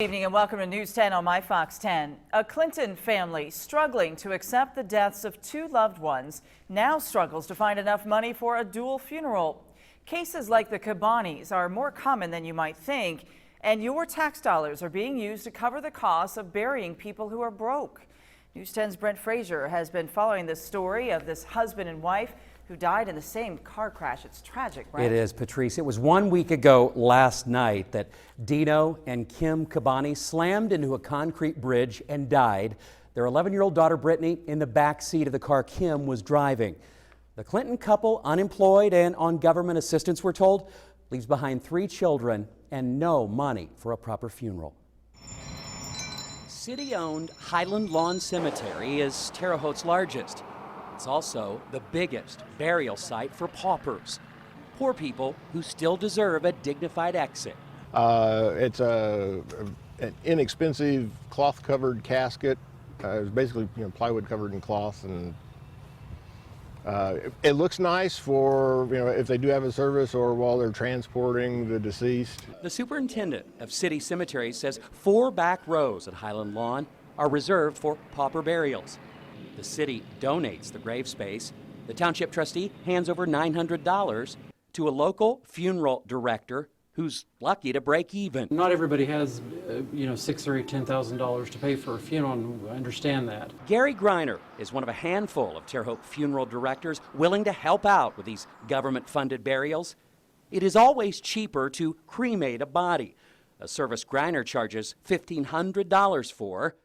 Good evening and welcome to News 10 on My Fox 10. A Clinton family struggling to accept the deaths of two loved ones now struggles to find enough money for a dual funeral. Cases like the Cabanis are more common than you might think, and your tax dollars are being used to cover the costs of burying people who are broke. News 10's Brent Frazier has been following the story of this husband and wife who died in the same car crash. It's tragic, right? It is, Patrice. It was 1 week ago last night that Dino and Kim Cabani slammed into a concrete bridge and died. Their 11-year-old daughter, Brittany, in the back seat of the car Kim was driving. The Clinton couple, unemployed and on government assistance, we're told, leaves behind 3 children and no money for a proper funeral. City-owned Highland Lawn Cemetery is Terre Haute's largest. It's also the biggest burial site for paupers, poor people who still deserve a dignified exit. It's an inexpensive cloth-covered casket. It's basically plywood covered in cloth, and it looks nice for if they do have a service or while they're transporting the deceased. The superintendent of city cemeteries says 4 back rows at Highland Lawn are reserved for pauper burials. The city donates the grave space. The township trustee hands over $900 to a local funeral director who's lucky to break even. Not everybody has, $6,000 or $10,000 to pay for a funeral, and I understand that. Gary Greiner is one of a handful of Terre Haute funeral directors willing to help out with these government-funded burials. It is always cheaper to cremate a body, a service Greiner charges $1,500 for.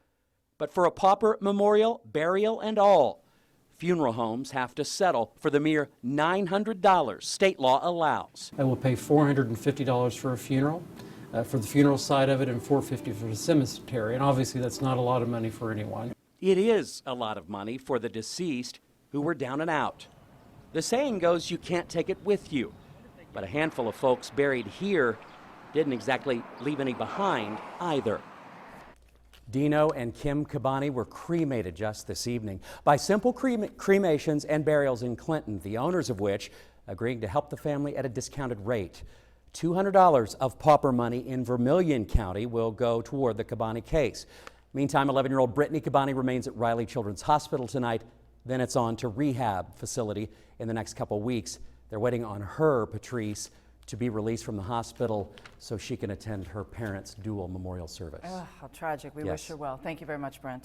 But for a pauper memorial, burial and all, funeral homes have to settle for the mere $900 state law allows. I will pay $450 for a funeral, for the funeral side of it, and $450 for the cemetery. And obviously that's not a lot of money for anyone. It is a lot of money for the deceased who were down and out. The saying goes you can't take it with you. But a handful of folks buried here didn't exactly leave any behind either. Dino and Kim Cabani were cremated just this evening by Simple Cremations and Burials in Clinton, the owners of which agreeing to help the family at a discounted rate. $200 of pauper money in Vermilion County will go toward the Cabani case. Meantime, 11-year-old Brittany Cabani remains at Riley Children's Hospital tonight. Then it's on to rehab facility in the next couple weeks. They're waiting on her, Patrice, to be released from the hospital so she can attend her parents' dual memorial service. How tragic. We wish her well. Thank you very much, Brent.